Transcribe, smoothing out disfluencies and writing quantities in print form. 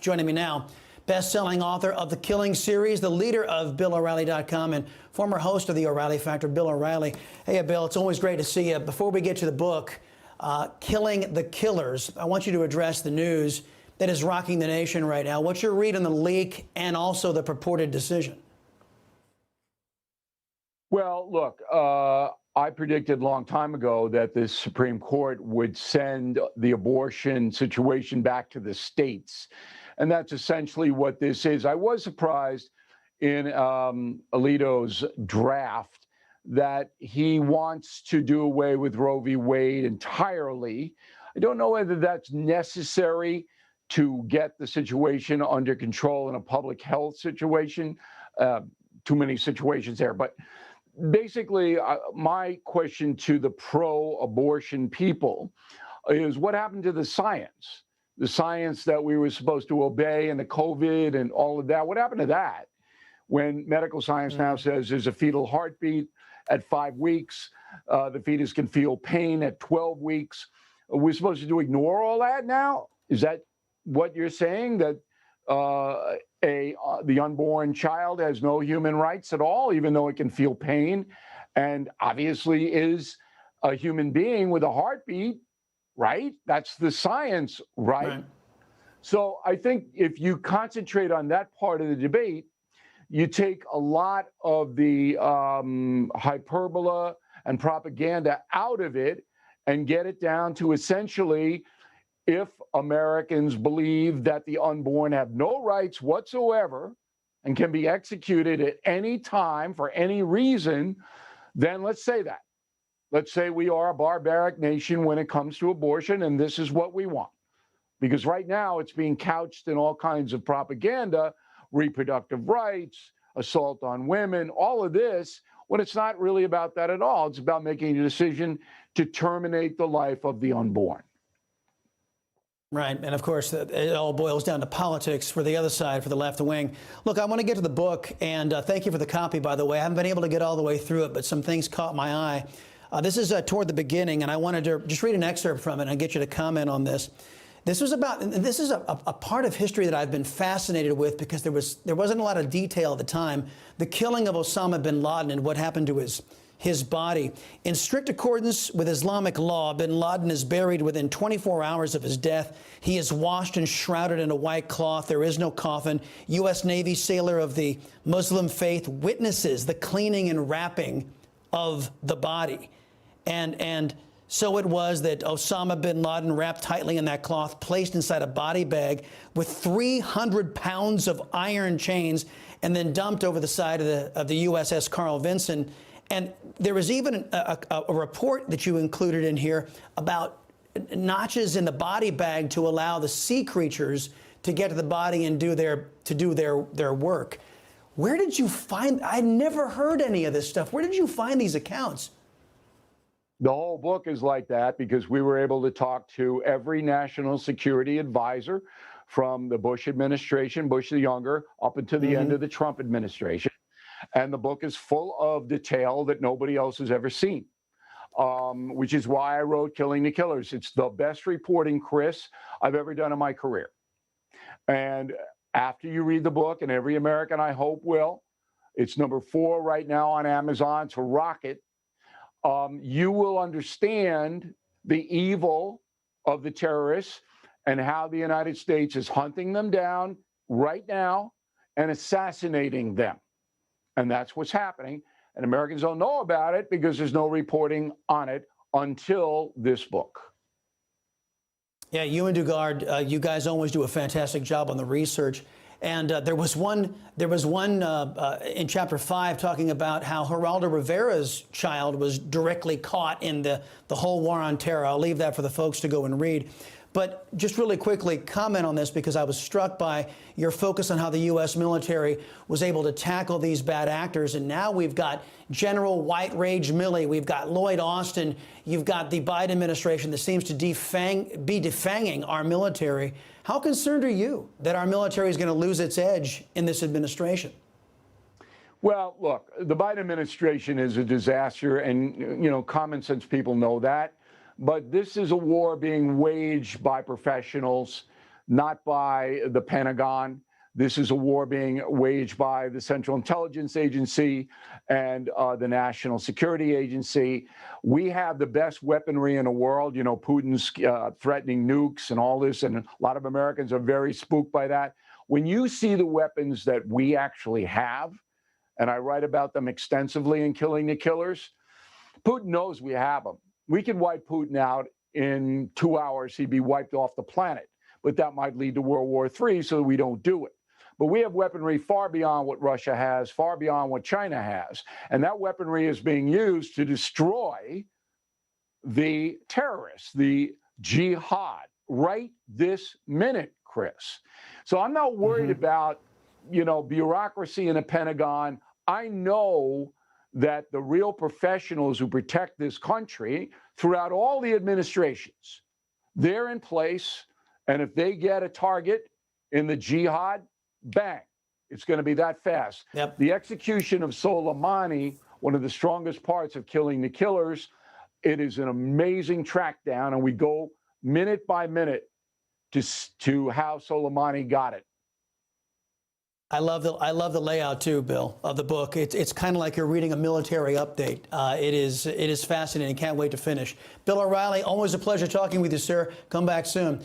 Joining me now, best-selling author of The Killing series, the leader of BillO'Reilly.com, and former host of The O'Reilly Factor, Bill O'Reilly. Hey, Bill, it's always great to see you. Before we get to the book, Killing the Killers, I want you to address the news that is rocking the nation right now. What's your read on the leak and also the purported decision? Well, look, I predicted a long time ago that the Supreme Court would send the abortion situation back to the states. And that's essentially what this is. I was surprised in Alito's draft that he wants to do away with Roe v. Wade entirely. I don't know whether that's necessary to get the situation under control in a public health situation. Too many situations there. But basically, my question to the pro-abortion people is what happened to the science? The science that we were supposed to obey and the COVID and all of that. What happened to that? When medical science now says there's a fetal heartbeat at 5 weeks, the fetus can feel pain at 12 weeks. Are we supposed to ignore all that now? Is that what you're saying, that the unborn child has no human rights at all, even though it can feel pain and obviously is a human being with a heartbeat, right? That's the science, right? So I think if you concentrate on that part of the debate, you take a lot of the hyperbole and propaganda out of it and get it down to essentially, if Americans believe that the unborn have no rights whatsoever and can be executed at any time for any reason, then let's say that. Let's say we are a barbaric nation when it comes to abortion, and this is what we want. Because right now it's being couched in all kinds of propaganda, reproductive rights, assault on women, all of this, when it's not really about that at all. It's about making a decision to terminate the life of the unborn. Right. And of course, it all boils down to politics for the other side, for the left wing. Look, I want to get to the book, and thank you for the copy, by the way. I haven't been able to get all the way through it, but some things caught my eye. This is toward the beginning, and I wanted to just read an excerpt from it and get you to comment on this. This is a part of history that I've been fascinated with because there wasn't a lot of detail at the time. The killing of Osama Bin Laden and what happened to his body. In strict accordance with Islamic law, Bin Laden is buried within 24 hours of his death. He is washed and shrouded in a white cloth. There is no coffin. U.S. Navy sailor of the Muslim faith witnesses the cleaning and wrapping of the body. And so it was that Osama Bin Laden, wrapped tightly in that cloth, placed inside a body bag with 300 pounds of iron chains, and then dumped over the side of the USS Carl Vinson. And there was even a report that you included in here about notches in the body bag to allow the sea creatures to get to the body and do their work. Where did you find? I never heard any of this stuff. Where did you find these accounts? The whole book is like that because we were able to talk to every national security advisor from the Bush administration, Bush the Younger, up until the end of the Trump administration. And the book is full of detail that nobody else has ever seen, which is why I wrote Killing the Killers. It's the best reporting, Chris, I've ever done in my career. And after you read the book, and every American I hope will, it's number 4 right now on Amazon to rocket. You will understand the evil of the terrorists and how the United States is hunting them down right now and assassinating them. And that's what's happening. And Americans don't know about it because there's no reporting on it until this book. Yeah, you and Dugard, you guys always do a fantastic job on the research. And there was one in Chapter 5 talking about how Geraldo Rivera's child was directly caught in the whole war on terror. I'll leave that for the folks to go and read. But just really quickly comment on this because I was struck by your focus on how the U.S. military was able to tackle these bad actors. And now we've got General White Rage Milley. We've got Lloyd Austin. You've got the Biden administration that seems to be defanging our military. How concerned are you that our military is going to lose its edge in this administration? Well, look, the Biden administration is a disaster, and, you know, common sense people know that. But this is a war being waged by professionals not by the Pentagon. This is a war being waged by the Central Intelligence Agency and the National Security Agency. We have the best weaponry in the world. You know, Putin's threatening nukes and all this, and a lot of Americans are very spooked by that. When you see the weapons that we actually have, and I write about them extensively in Killing the Killers, Putin knows we have them. We could wipe Putin out in 2 hours. He'd be wiped off the planet. But that might lead to World War III, so we don't do it. But we have weaponry far beyond what Russia has, far beyond what China has. And that weaponry is being used to destroy the terrorists, the jihad, right this minute, Chris. So I'm not worried about, you know, bureaucracy in the Pentagon. I know that the real professionals who protect this country throughout all the administrations, they're in place. And if they get a target in the jihad, bang, it's going to be that fast. Yep. The execution of Soleimani, one of the strongest parts of Killing the Killers, it is an amazing track down, and we go minute by minute to how Soleimani got it. I love the layout too, Bill, of the book. It's kind of like you're reading a military update. It is fascinating. Can't wait to finish. Bill O'Reilly, always a pleasure talking with you, sir. Come back soon.